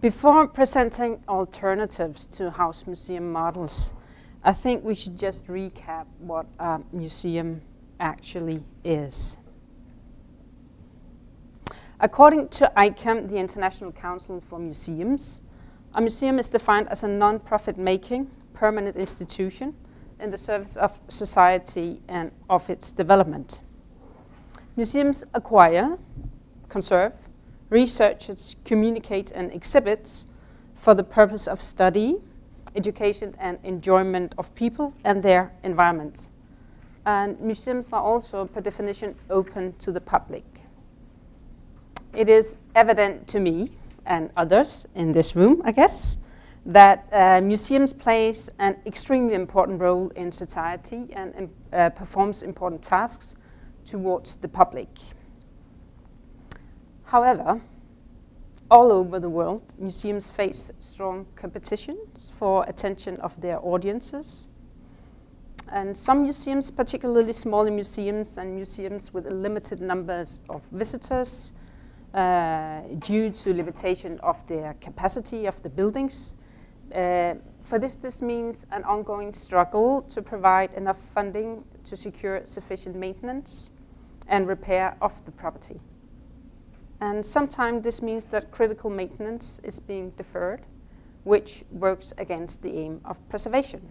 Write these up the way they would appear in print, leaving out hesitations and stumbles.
Before presenting alternatives to house museum models, I think we should just recap what a museum actually is. According to ICAM, the International Council for Museums, a museum is defined as a non-profit making, permanent institution in the service of society and of its development. Museums acquire, conserve, research, communicate and exhibits for the purpose of study, education and enjoyment of people and their environment. And museums are also, per definition, open to the public. It is evident to me and others in this room, I guess, that museums plays an extremely important role in society and performs important tasks towards the public. However, all over the world, museums face strong competitions for attention of their audiences. And some museums, particularly smaller museums and museums with limited numbers of visitors, due to limitation of their capacity of the buildings. For this means an ongoing struggle to provide enough funding to secure sufficient maintenance and repair of the property. And sometimes this means that critical maintenance is being deferred, which works against the aim of preservation.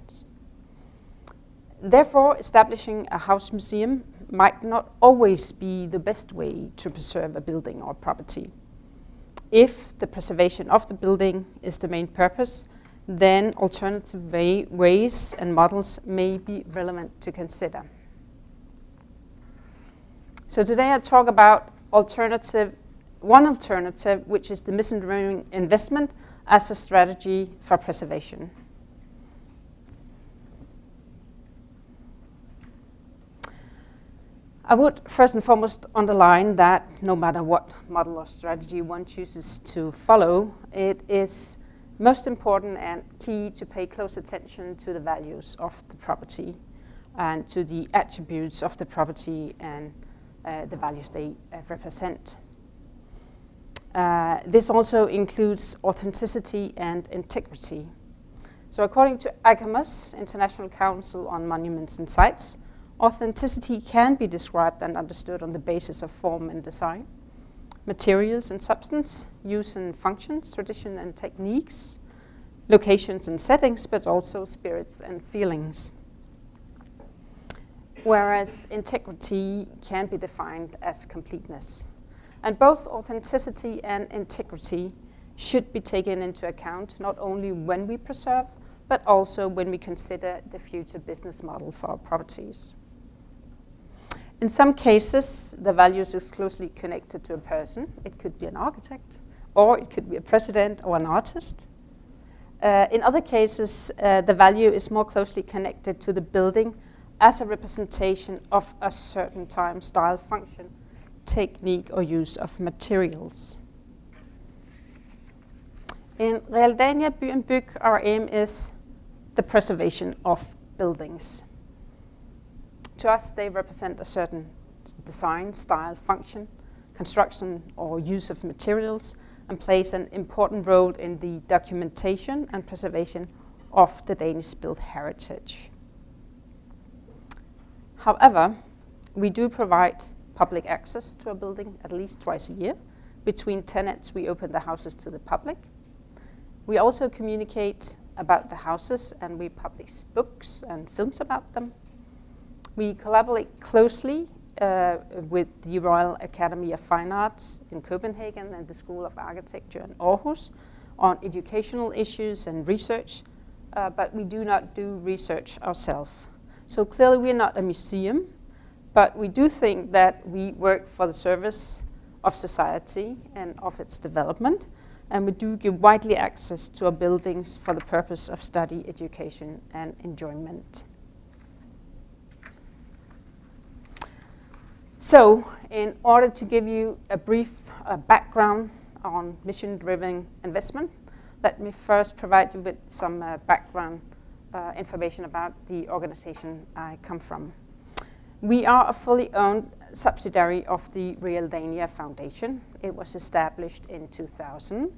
Therefore, establishing a house museum might not always be the best way to preserve a building or property. If the preservation of the building is the main purpose, then alternative ways and models may be relevant to consider. So today I talk about one alternative, which is the mission-driven investment as a strategy for preservation. I would first and foremost underline that no matter what model or strategy one chooses to follow, it is most important and key to pay close attention to the values of the property and to the attributes of the property and the values they represent. This also includes authenticity and integrity. So according to ICAMOS, International Council on Monuments and Sites, authenticity can be described and understood on the basis of form and design, materials and substance, use and functions, tradition and techniques, locations and settings, but also spirits and feelings. Whereas integrity can be defined as completeness. And both authenticity and integrity should be taken into account not only when we preserve, but also when we consider the future business model for our properties. In some cases, the values is closely connected to a person. It could be an architect, or it could be a president or an artist. In other cases, the value is more closely connected to the building as a representation of a certain time, style, function, technique, or use of materials. In Realdania By and Byg, our aim is the preservation of buildings. To us, they represent a certain design, style, function, construction, or use of materials, and plays an important role in the documentation and preservation of the Danish built heritage. However, we do provide public access to a building at least twice a year. Between tenants, we open the houses to the public. We also communicate about the houses and we publish books and films about them. We collaborate closely with the Royal Academy of Fine Arts in Copenhagen and the School of Architecture in Aarhus on educational issues and research, but we do not do research ourselves. So clearly we're not a museum, but we do think that we work for the service of society and of its development, and we do give widely access to our buildings for the purpose of study, education, and enjoyment. So, in order to give you a brief background on mission-driven investment, let me first provide you with some background information about the organization I come from. We are a fully owned subsidiary of the Realdania Foundation. It was established in 2000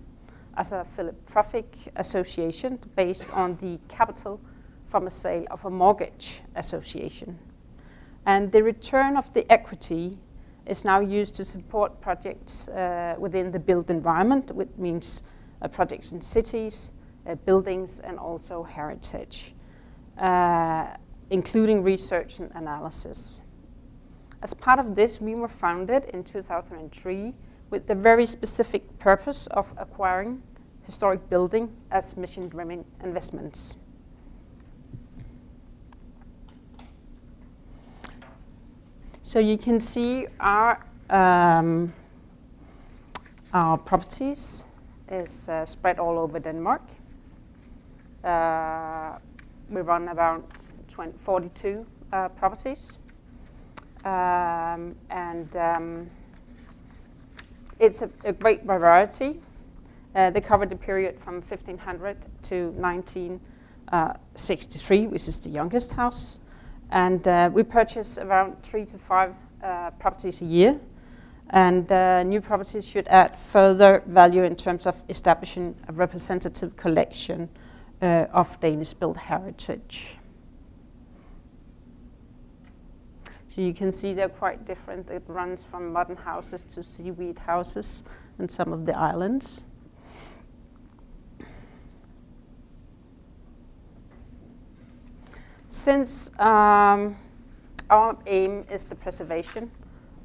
as a philanthropic association based on the capital from a sale of a mortgage association. And the return of the equity is now used to support projects within the built environment, which means projects in cities, buildings, and also heritage, including research and analysis. As part of this, we were founded in 2003 with the very specific purpose of acquiring historic building as mission-driven investments. So you can see our properties is spread all over Denmark. We run about 42 properties. It's a great variety. They cover the period from 1500 to 1963, which is the youngest house. And we purchase around 3 to 5 properties a year. And new properties should add further value in terms of establishing a representative collection of Danish built heritage. So you can see they're quite different. It runs from modern houses to seaweed houses in some of the islands. Since our aim is the preservation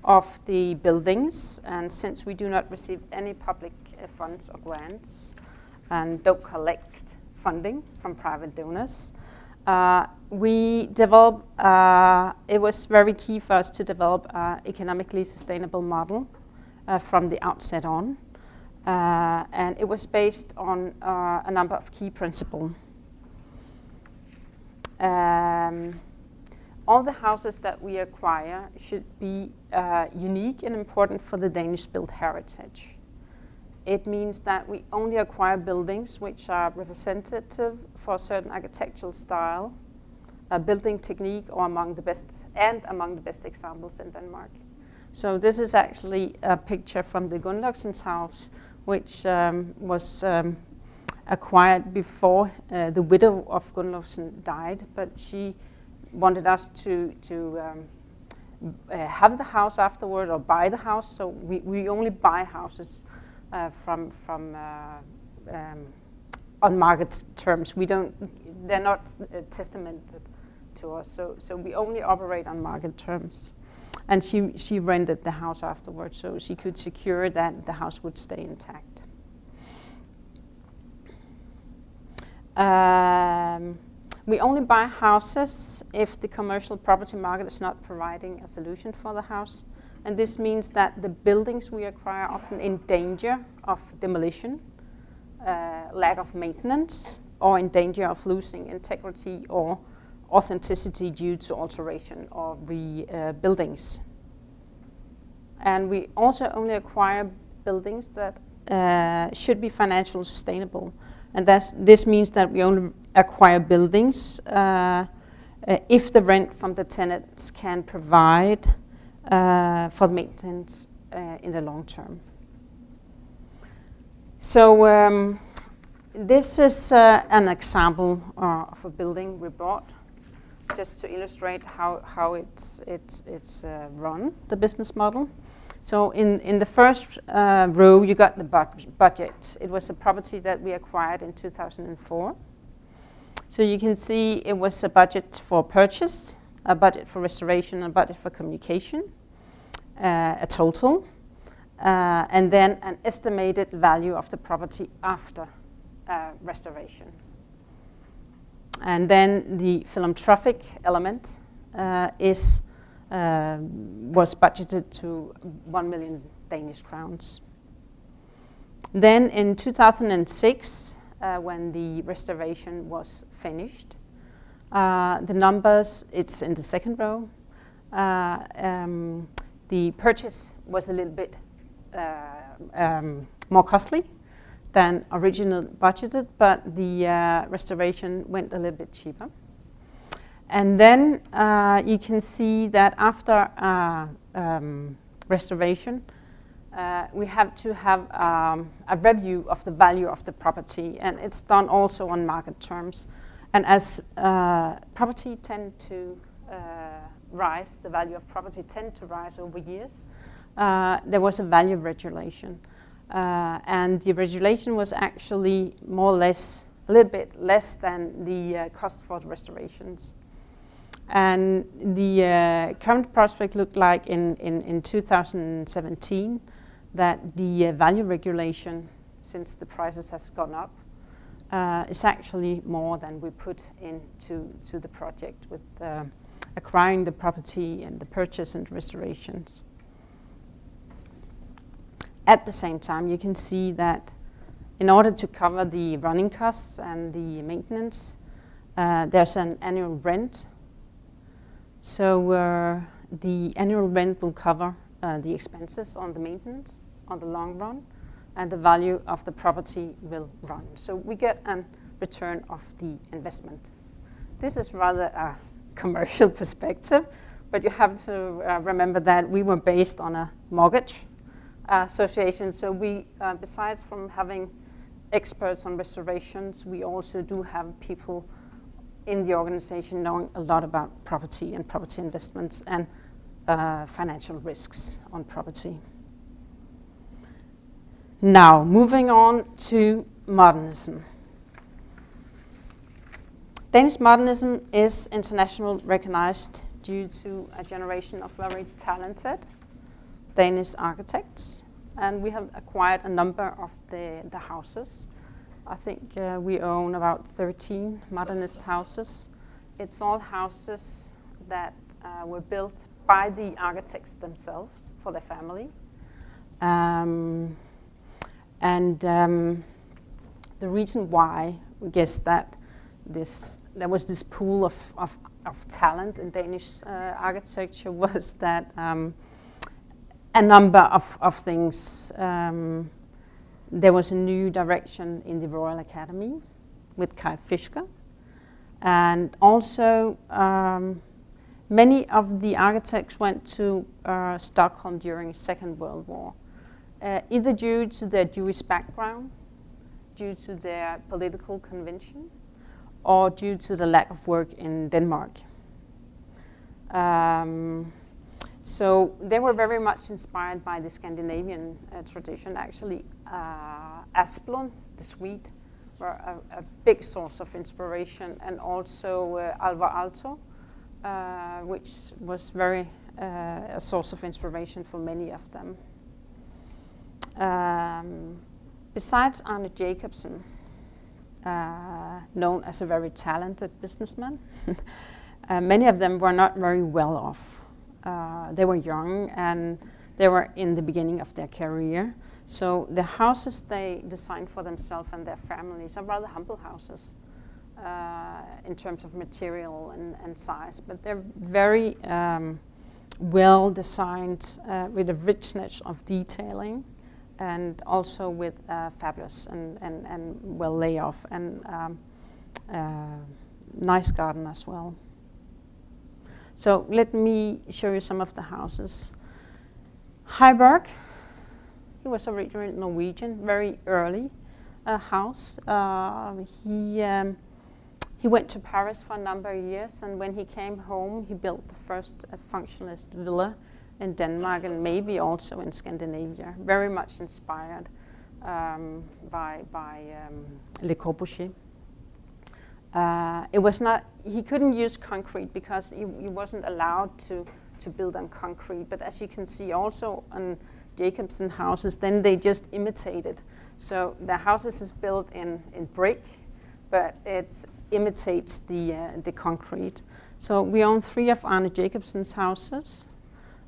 of the buildings, and since we do not receive any public funds or grants and don't collect funding from private donors, we developed, it was very key for us to develop an economically sustainable model from the outset on. And it was based on a number of key principles. All the houses that we acquire should be unique and important for the Danish built heritage. It means that we only acquire buildings which are representative for a certain architectural style, a building technique, or among the best examples in Denmark. So this is actually a picture from the Gunnløgsson's house, which was acquired before the widow of Gunnløgsson died, but she wanted us to have the house afterward or buy the house. So we only buy houses from on market terms. They're not testamented to us. So we only operate on market terms. And she rented the house afterwards, so she could secure that the house would stay intact. We only buy houses if the commercial property market is not providing a solution for the house. And this means that the buildings we acquire are often in danger of demolition, lack of maintenance, or in danger of losing integrity or authenticity due to alteration or rebuildings. And we also only acquire buildings that should be financially sustainable. And this means that we only acquire buildings if the rent from the tenants can provide for maintenance in the long term. So this is an example of a building we bought, just to illustrate how it's run, the business model. So in the first row, you got the budget. It was a property that we acquired in 2004. So you can see it was a budget for purchase, a budget for restoration, a budget for communication, a total, and then an estimated value of the property after restoration. And then the philanthropic element was budgeted to 1 million Danish crowns. Then in 2006, when the restoration was finished, the numbers, it's in the second row, the purchase was a little bit more costly than originally budgeted, but the restoration went a little bit cheaper. And then you can see that after restoration, we have to have a review of the value of the property, and it's done also on market terms. And as property tend to rise, the value of property tend to rise over years, there was a value regulation. And the regulation was actually more or less, a little bit less than the cost for the restorations. And the current prospect looked like in 2017 that the value regulation, since the prices has gone up, is actually more than we put into the project with acquiring the property and the purchase and restorations. At the same time, you can see that in order to cover the running costs and the maintenance, there's an annual rent. So the annual rent will cover the expenses on the maintenance on the long run, and the value of the property will run. So we get a return of the investment. This is rather a commercial perspective, but you have to remember that we were based on a mortgage association. So we, besides from having experts on restorations, we also do have people in the organization knowing a lot about property and property investments and financial risks on property. Now, moving on to modernism. Danish modernism is internationally recognized due to a generation of very talented Danish architects, and we have acquired a number of the houses. I think we own about 13 modernist houses. It's all houses that were built by the architects themselves for their family. The reason why we guess that there was this pool of talent in Danish architecture was that a number of things. There was a new direction in the Royal Academy with Kai Fisker, and also many of the architects went to Stockholm during the Second World War, either due to their Jewish background, due to their political convention, or due to the lack of work in Denmark. So they were very much inspired by the Scandinavian tradition. Actually, Asplund, the Swede, were a big source of inspiration, and also Alvar Aalto, which was very a source of inspiration for many of them. Besides Arne Jacobsen, known as a very talented businessman, many of them were not very well off. They were young and they were in the beginning of their career. So the houses they designed for themselves and their families are rather humble houses in terms of material and size, but they're very well designed with a richness of detailing, and also with fabulous and well lay off, and nice garden as well. So let me show you some of the houses. Heiberg, he was originally Norwegian, very early house. He went to Paris for a number of years, and when he came home, he built the first functionalist villa in Denmark, and maybe also in Scandinavia, very much inspired by Le Corbusier. It was not, he couldn't use concrete because he wasn't allowed to build on concrete, but as you can see also on Jacobsen houses, then they just imitated. So the houses is built in brick, but it imitates the concrete. So we own 3 of Arne Jacobsen's houses.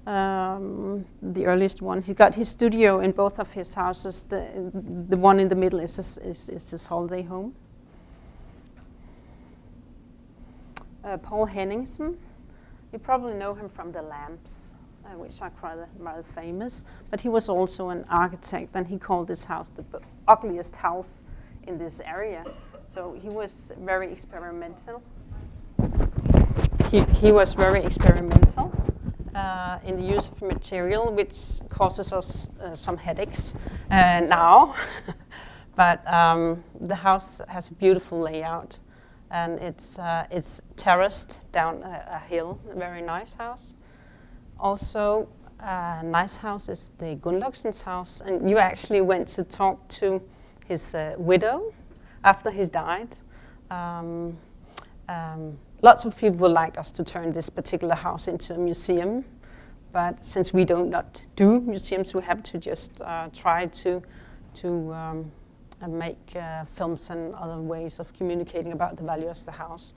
The earliest one, he got his studio in both of his houses. The one in the middle is his holiday home. Poul Henningsen, you probably know him from the lamps, which are rather famous, but he was also an architect, and he called this house the ugliest house in this area. So he was very experimental. He was very experimental, in the use of material, which causes us some headaches now. But the house has a beautiful layout, and it's terraced down a hill, a very nice house. Also, a nice house is the Gunnløgsson's house, and you actually went to talk to his widow after he died. Lots of people would like us to turn this particular house into a museum, but since we do not do museums, we have to just try to make films and other ways of communicating about the value of the house.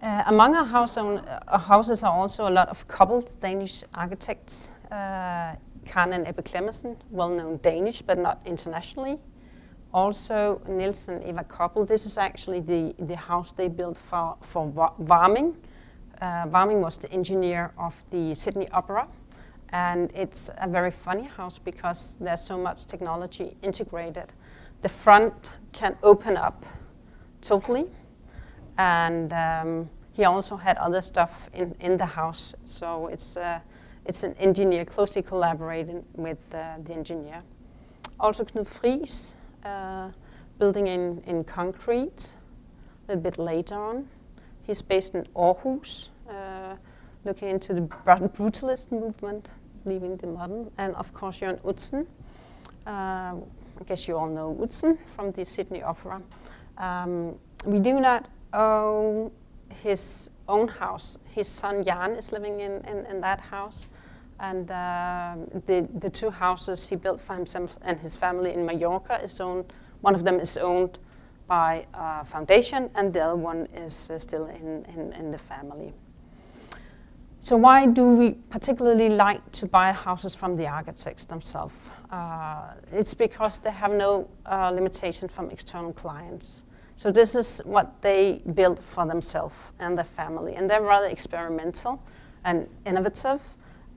Among our houses are also a lot of coupled Danish architects. Canaan and Ebbe Clemmesen, well-known Danish, but not internationally. Also, Niels and Eva Koppel. This is actually the house they built for Warming. Warming was the engineer of the Sydney Opera. And it's a very funny house because there's so much technology integrated. The front can open up totally. And he also had other stuff in the house. So it's an engineer closely collaborating with the engineer. Also Knud Friis, building in concrete a little bit later on. He's based in Aarhus, looking into the brutalist movement, leaving the modern. And of course, Jørn Utzon. I guess you all know Utzon from the Sydney Opera. We do not own his own house. His son Jan is living in that house. And the two houses he built for himself and his family in Mallorca is owned. One of them is owned by a foundation, and the other one is still in the family. So why do we particularly like to buy houses from the architects themselves? It's because they have no limitation from external clients. So this is what they built for themselves and their family, and they're rather experimental and innovative.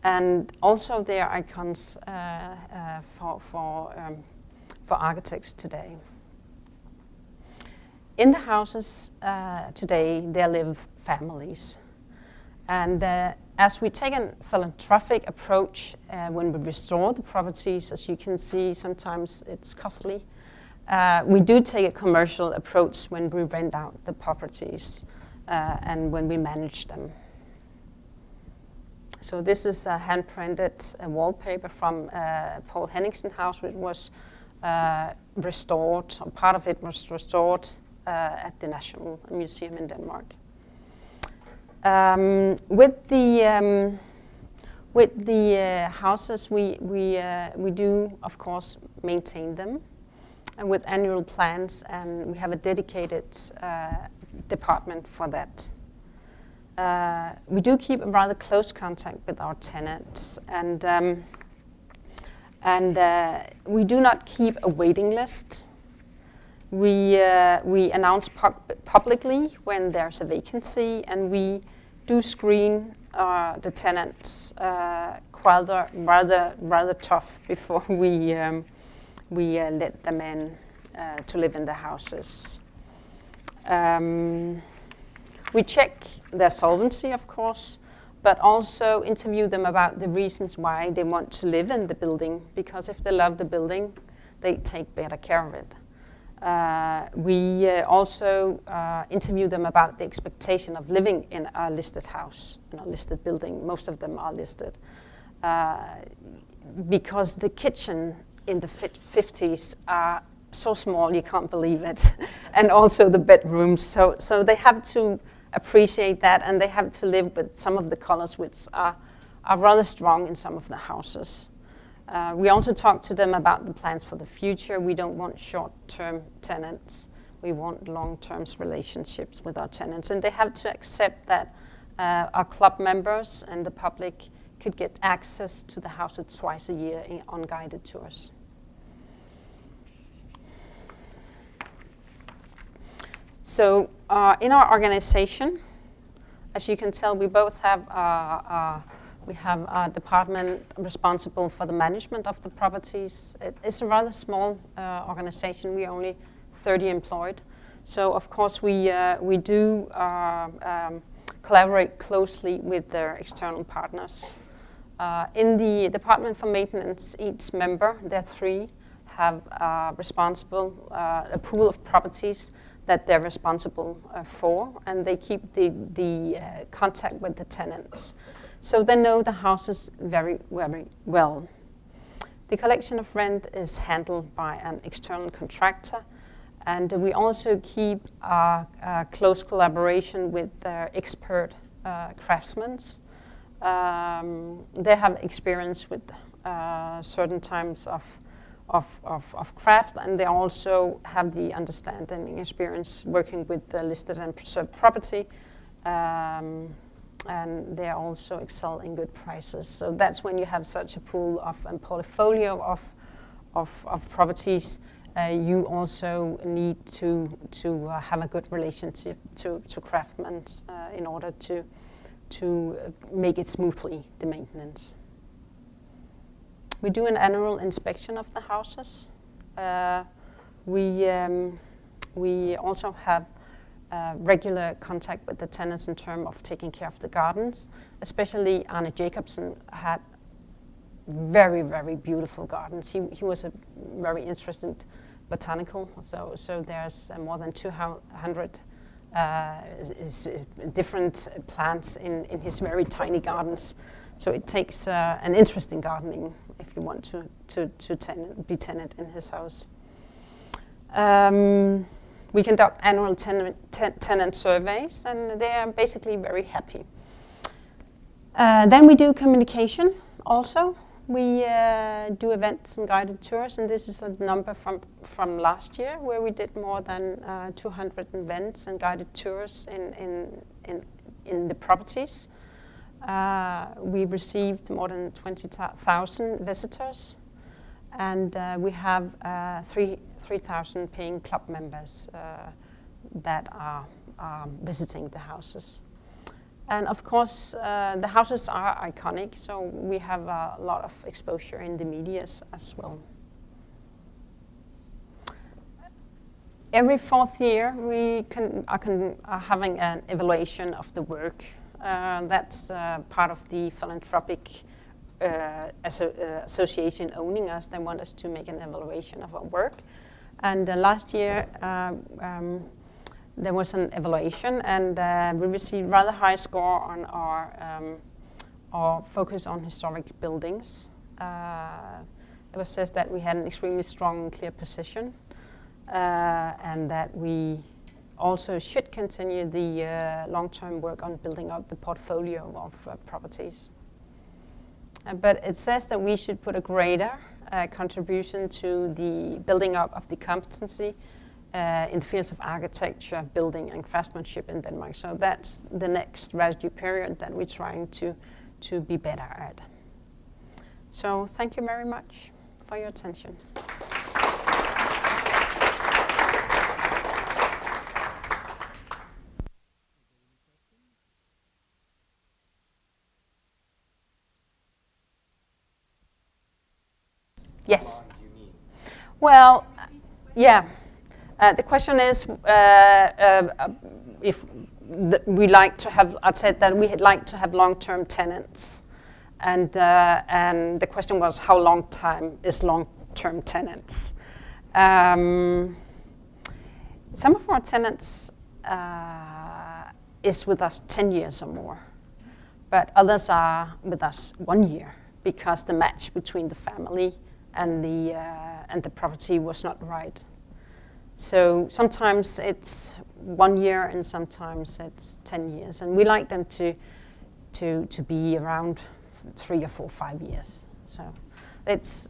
And also they are icons for architects today. In the houses today, there live families. And as we take a philanthropic approach when we restore the properties, as you can see, sometimes it's costly. We do take a commercial approach when we rent out the properties and when we manage them. So this is a hand-printed wallpaper from Poul Henningsen house, which was restored, or part of it was restored at the National Museum in Denmark. With the houses, we do, of course, maintain them and with annual plans, and we have a dedicated department for that. We do keep a rather close contact with our tenants, and we do not keep a waiting list. We announce publicly when there's a vacancy, and we do screen the tenants rather tough before we let them in to live in the houses. We check their solvency, of course, but also interview them about the reasons why they want to live in the building, because if they love the building, they take better care of it. We also interview them about the expectation of living in a listed house, in a listed building. Most of them are listed. Because the kitchen in the 50s are so small, you can't believe it. And also the bedrooms. So they have to appreciate that, and they have to live with some of the colors which are rather strong in some of the houses. We also talk to them about the plans for the future. We don't want short-term tenants. We want long-term relationships with our tenants. And they have to accept that our club members and the public could get access to the houses twice a year on guided tours. So in our organization, as you can tell, we both have we have a department responsible for the management of the properties. It's a rather small organization. We're only 30 employed. So of course we do collaborate closely with their external partners. In the Department for Maintenance, each member, there are 3, have a pool of properties that they're responsible for, and they keep the contact with the tenants. So they know the houses very, very well. The collection of rent is handled by an external contractor, and we also keep a close collaboration with their expert craftsmen. They have experience with certain types of craft, and they also have the understanding and experience working with the listed and preserved property, and they also excel in good prices. So that's when you have such a pool of and portfolio of properties. You also need to have a good relationship to craftsmen in order to make it smoothly, the maintenance. We do an annual inspection of the houses. We also have regular contact with the tenants in terms of taking care of the gardens. Especially Arne Jacobsen had very, very beautiful gardens. He was a very interested botanical, so there's more than 200 different plants in his very tiny gardens. So it takes an interesting gardening if you want to be tenant in his house. We conduct annual tenant surveys, and they are basically very happy. Then we do communication also. We do events and guided tours, and this is a number from last year, where we did more than 200 events and guided tours in the properties. We received more than 20,000 visitors, and we have 3,000 paying club members that are visiting the houses. And of course, the houses are iconic, so we have a lot of exposure in the media as well. Every 4th year, we are having an evaluation of the work. That's part of the Philanthropic association owning us. They want us to make an evaluation of our work. And last year, there was an evaluation, and we received rather high score on our focus on historic buildings. It was said that we had an extremely strong and clear position, and that we also should continue the long-term work on building up the portfolio of properties. But it says that we should put a greater contribution to the building up of the competency in the fields of architecture, building, and craftsmanship in Denmark. So that's the next strategy period that we're trying to be better at. So thank you very much for your attention. Yes. Well, yeah. The question is if we like to have. I said that we like to have long-term tenants, and the question was how long time is long-term tenants. Some of our tenants is with us 10 years or more, but others are with us 1 year because the match between the family and the property was not right. So sometimes it's 1 year and sometimes it's 10 years, and we like them to be around 3 or 4 or 5 years. So it's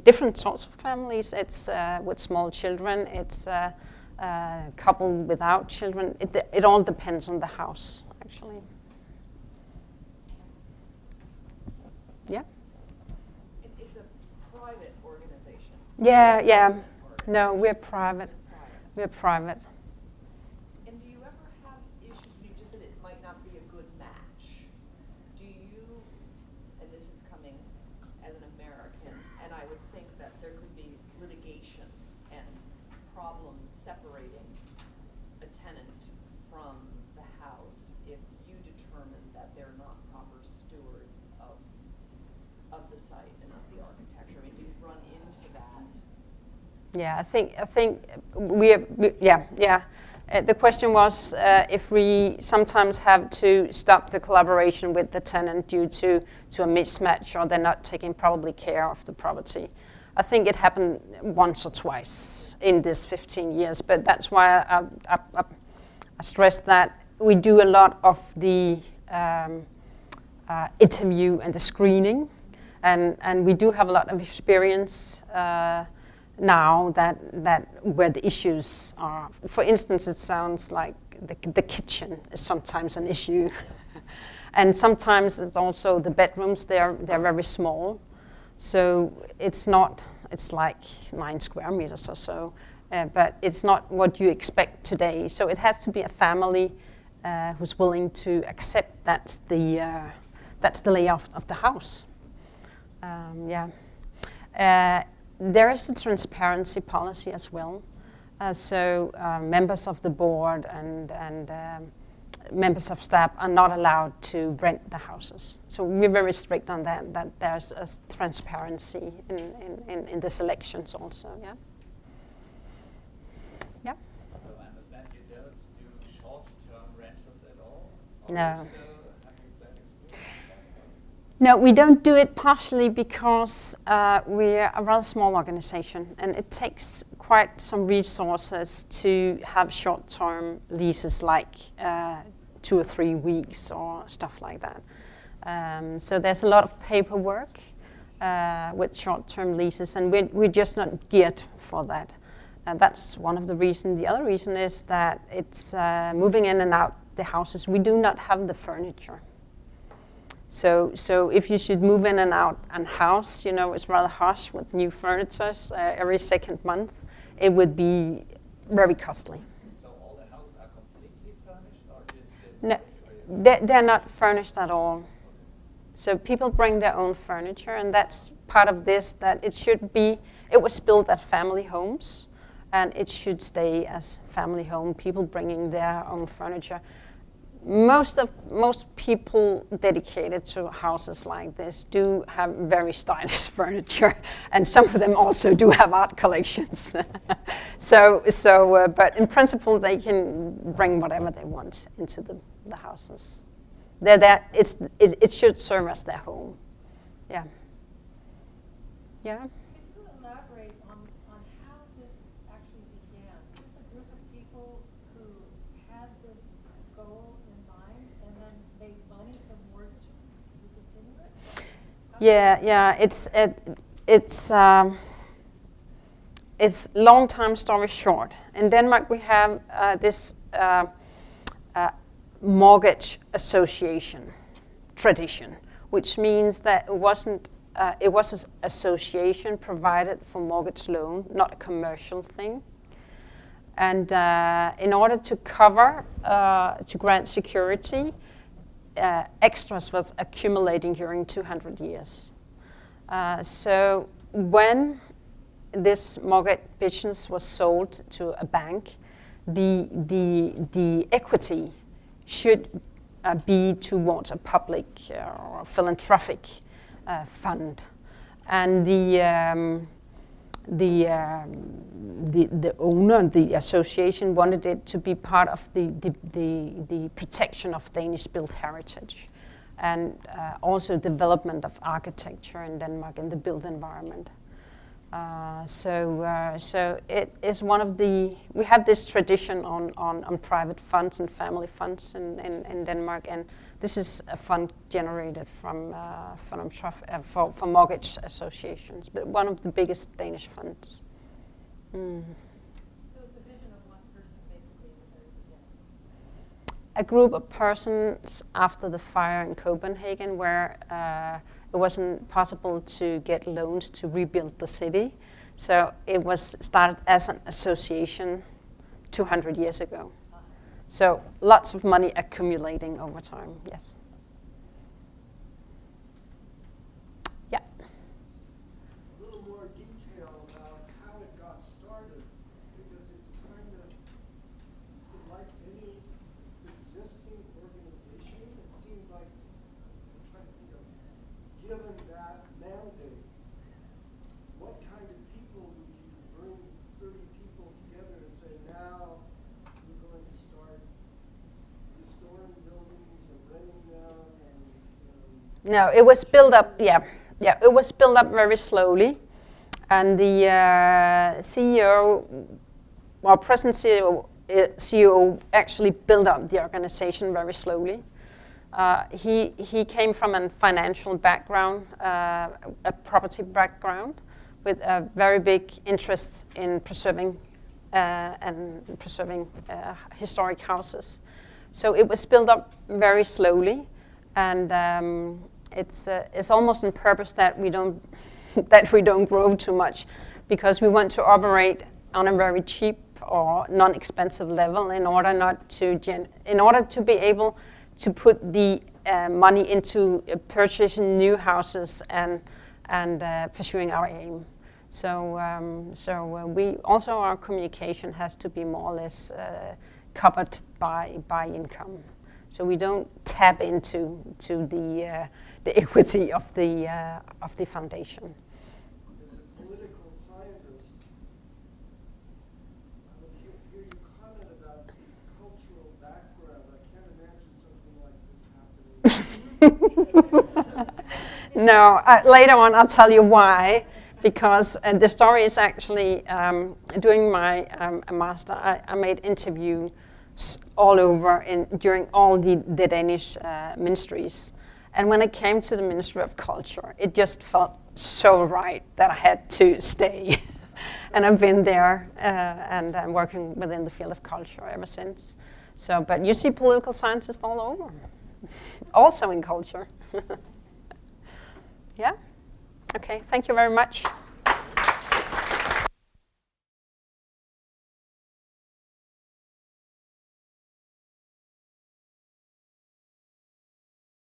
different sorts of families. It's with small children. It's a couple without children. It all depends on the house, actually. Yeah. It's a private organization. Yeah. No, we're private. We're private. And do you ever have issues? You just said it might not be a good match. Do you, and this is coming as an American, and I would think that there could be litigation and problems separating a tenant from the house if determined that they're not proper stewards of the site and of the architecture? I mean, do you run into that? Yeah, I think yeah. The question was if we sometimes have to stop the collaboration with the tenant due to a mismatch, or they're not taking probably care of the property. I think it happened once or twice in this 15 years, but that's why I stress that we do a lot of the interview and the screening, and we do have a lot of experience now that where the issues are. For instance, it sounds like the kitchen is sometimes an issue, and sometimes it's also the bedrooms. They're very small, so it's like 9 square meters or so, but it's not what you expect today. So it has to be a family who's willing to accept that's the layout of the house. There is a transparency policy as well. So members of the board and members of staff are not allowed to rent the houses. So we're very strict on that there's a transparency in the selections also, yeah. Yeah. So I understand you don't do short-term rentals at all? No. So No, we don't do it partially because we're a rather small organization, and it takes quite some resources to have short-term leases like 2 or 3 weeks or stuff like that. So there's a lot of paperwork with short-term leases, and we're just not geared for that. That's one of the reasons. The other reason is that it's moving in and out the houses. We do not have the furniture. So if you should move in and out a house, it's rather harsh with new furniture every second month. It would be very costly. So all the houses are completely furnished, or is No, it? they're not furnished at all. So people bring their own furniture, and that's part of this, that it was built as family homes, and it should stay as family home, people bringing their own furniture. Most people dedicated to houses like this do have very stylish furniture, and some of them also do have art collections. But in principle, they can bring whatever they want into the houses. They're there. It should serve as their home. Yeah. Yeah. Could you elaborate on how this actually began? Was this a group of people who had this goal in mind and then made money from mortgages to continue it? It's long time story short. In Denmark, we have this mortgage association tradition, which means that it was an association provided for mortgage loan, not a commercial thing. And in order to cover, to grant security, extras was accumulating during 200 years. So when this mortgage business was sold to a bank, the equity should be towards a public or philanthropic fund, and the owner, the association, wanted it to be part of the protection of Danish built heritage, and also development of architecture in Denmark and the built environment. So it is one of we have this tradition on private funds and family funds in Denmark, and this is a fund generated from for mortgage associations, but one of the biggest Danish funds. Mm. So it's a vision of one person basically at the very beginning. A group of persons after the fire in Copenhagen, where it wasn't possible to get loans to rebuild the city. So it was started as an association 200 years ago. So lots of money accumulating over time, yes. Yeah. A little more detail about how it got started, because it's kind of, is it like any existing organization? It No, it was built up. Yeah, it was built up very slowly, and the CEO, well, present CEO actually built up the organization very slowly. He came from a financial background, a property background, with a very big interest in preserving historic houses. So it was built up very slowly, and it's almost on purpose that we don't grow too much, because we want to operate on a very cheap or non-expensive level in order to be able to put the money into purchasing new houses and pursuing our aim. So we also, our communication has to be more or less covered by income. So we don't tap into the equity of the foundation. As a political scientist, I would hear you comment about the cultural background. I can't imagine something like this happening. No, later on I'll tell you why. Because the story is actually, during my master, I made interviews all over during all the Danish ministries. And when it came to the Ministry of Culture, it just felt so right that I had to stay. And I've been there and I'm working within the field of culture ever since. So, but you see political scientists all over, also in culture. Yeah? Okay, thank you very much.